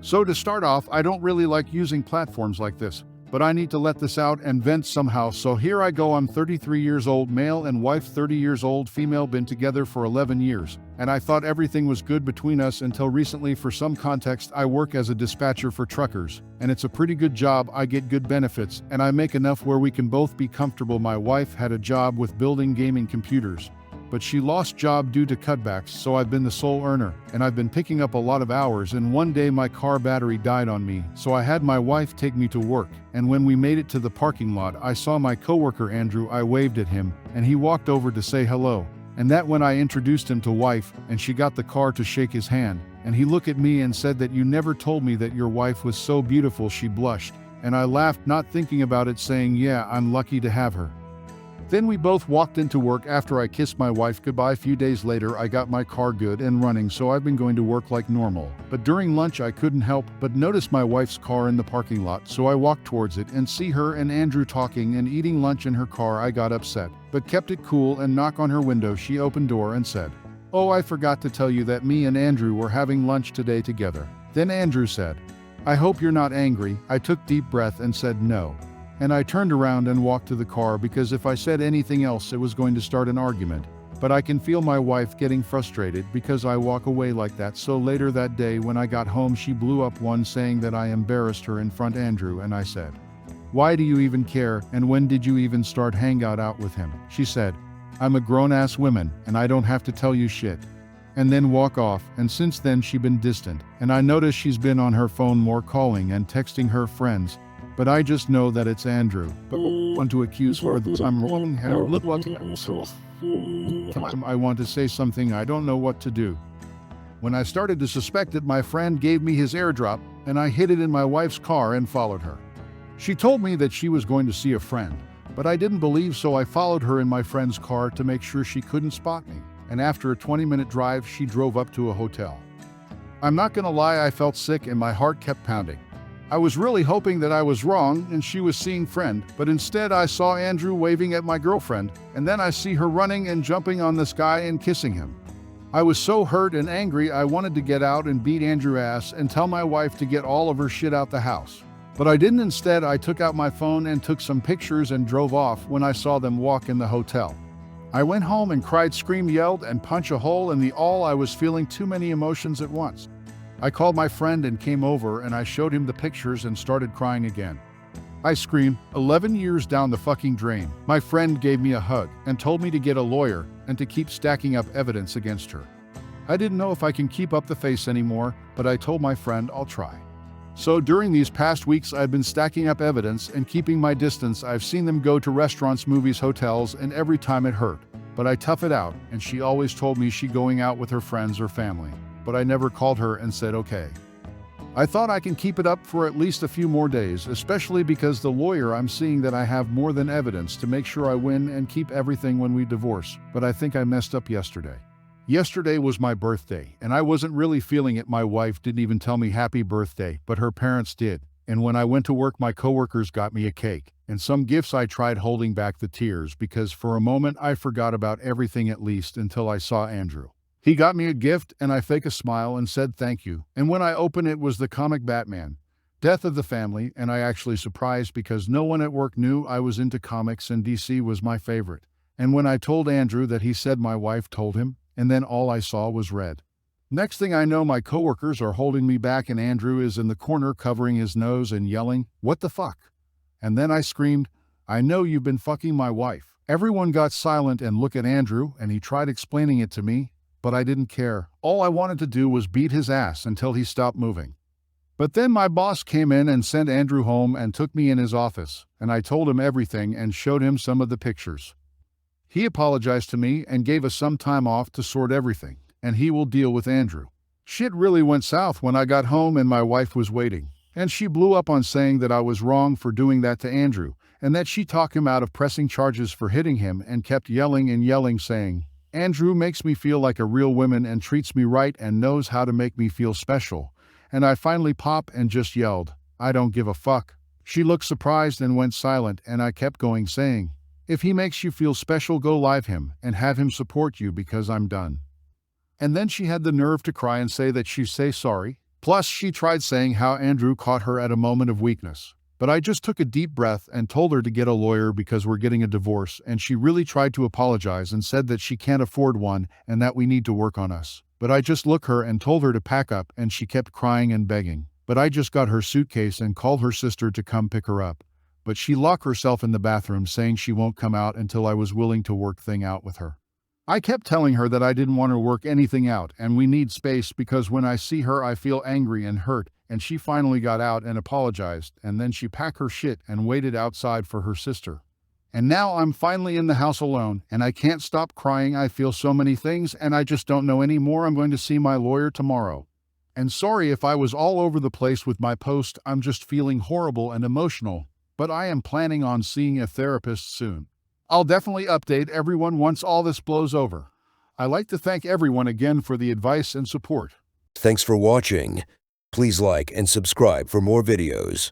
So to start off, I don't really like using platforms like this, but I need to let this out and vent somehow, so here I go. I'm 33 years old, male, and wife 30 years old, female, been together for 11 years. And I thought everything was good between us until recently. For some context, I work as a dispatcher for truckers, and it's a pretty good job. I get good benefits, and I make enough where we can both be comfortable. My wife had a job with building gaming computers, but she lost job due to cutbacks, so I've been the sole earner, and I've been picking up a lot of hours. And one day my car battery died on me, so I had my wife take me to work. And when we made it to the parking lot, I saw my coworker Andrew. I waved at him, and he walked over to say hello. And that when I introduced him to wife, and she got the car to shake his hand, and he looked at me and said that you never told me that your wife was so beautiful. She blushed, and I laughed, not thinking about it, saying, yeah, I'm lucky to have her. Then we both walked into work after I kissed my wife goodbye. A few days later, I got my car good and running, so I've been going to work like normal. But during lunch, I couldn't help but notice my wife's car in the parking lot, so I walked towards it and see her and Andrew talking and eating lunch in her car. I got upset, but kept it cool and knocked on her window. She opened door and said, "Oh, I forgot to tell you that me and Andrew were having lunch today together." Then Andrew said, "I hope you're not angry." I took deep breath and said no. And I turned around and walked to the car, because if I said anything else it was going to start an argument. But I can feel my wife getting frustrated because I walk away like that. So later that day when I got home, she blew up one, saying that I embarrassed her in front of Andrew. And I said, "Why do you even care, and when did you even start hang out with him?" She said, "I'm a grown-ass woman and I don't have to tell you shit." And then walk off. And since then she been distant, and I notice she's been on her phone more, calling and texting her friends. But I just know that it's Andrew. But I want to accuse her that I'm wrong. I want to say something, I don't know what to do. When I started to suspect it, my friend gave me his airdrop, and I hid it in my wife's car and followed her. She told me that she was going to see a friend, but I didn't believe, so I followed her in my friend's car to make sure she couldn't spot me. And after a 20-minute drive, she drove up to a hotel. I'm not gonna lie, I felt sick and my heart kept pounding. I was really hoping that I was wrong and she was seeing friend, but instead I saw Andrew waving at my girlfriend, and then I see her running and jumping on this guy and kissing him. I was so hurt and angry, I wanted to get out and beat Andrew's ass and tell my wife to get all of her shit out the house. But I didn't. Instead, I took out my phone and took some pictures and drove off when I saw them walk in the hotel. I went home and cried, screamed, yelled, and punched a hole in the all. I was feeling too many emotions at once. I called my friend and came over, and I showed him the pictures and started crying again. I screamed, 11 years down the fucking drain. My friend gave me a hug and told me to get a lawyer and to keep stacking up evidence against her. I didn't know if I can keep up the face anymore, but I told my friend I'll try. So during these past weeks, I've been stacking up evidence and keeping my distance. I've seen them go to restaurants, movies, hotels, and every time it hurt. But I tough it out, and she always told me she going out with her friends or family. But I never called her and said okay. I thought I can keep it up for at least a few more days, especially because the lawyer, I'm seeing that I have more than evidence to make sure I win and keep everything when we divorce. But I think I messed up yesterday. Yesterday was my birthday, and I wasn't really feeling it. My wife didn't even tell me happy birthday, but her parents did. And when I went to work, my coworkers got me a cake and some gifts. I tried holding back the tears because for a moment I forgot about everything, at least until I saw Andrew. He got me a gift and I faked a smile and said thank you. And when I opened it was the comic Batman, Death of the Family, and I actually surprised because no one at work knew I was into comics and DC was my favorite. And when I told Andrew that, he said my wife told him, and then all I saw was red. Next thing I know, my coworkers are holding me back and Andrew is in the corner covering his nose and yelling, "What the fuck?" And then I screamed, "I know you've been fucking my wife." Everyone got silent and looked at Andrew, and he tried explaining it to me, but I didn't care. All I wanted to do was beat his ass until he stopped moving. But then my boss came in and sent Andrew home and took me in his office, and I told him everything and showed him some of the pictures. He apologized to me and gave us some time off to sort everything, and he will deal with Andrew. Shit really went south when I got home and my wife was waiting, and she blew up on saying that I was wrong for doing that to Andrew, and that she talked him out of pressing charges for hitting him, and kept yelling and yelling, saying, "Andrew makes me feel like a real woman and treats me right and knows how to make me feel special." And I finally popped and just yelled, "I don't give a fuck." She looked surprised and went silent, and I kept going, saying, "If he makes you feel special, go live him and have him support you, because I'm done." And then she had the nerve to cry and say that she'd say sorry, Plus, she tried saying how Andrew caught her at a moment of weakness. But I just took a deep breath and told her to get a lawyer because we're getting a divorce, and she really tried to apologize and said that she can't afford one and that we need to work on us. But I just looked her and told her to pack up, and she kept crying and begging. But I just got her suitcase and called her sister to come pick her up. But she locked herself in the bathroom saying she won't come out until I was willing to work things out with her. I kept telling her that I didn't want to work anything out and we need space because when I see her I feel angry and hurt, and she finally got out and apologized, and then she packed her shit and waited outside for her sister. And now I'm finally in the house alone and I can't stop crying. I feel so many things and I just don't know anymore. I'm going to see my lawyer tomorrow. And sorry if I was all over the place with my post, I'm just feeling horrible and emotional, but I am planning on seeing a therapist soon. I'll definitely update everyone once all this blows over. I'd like to thank everyone again for the advice and support. Thanks for watching. Please like and subscribe for more videos.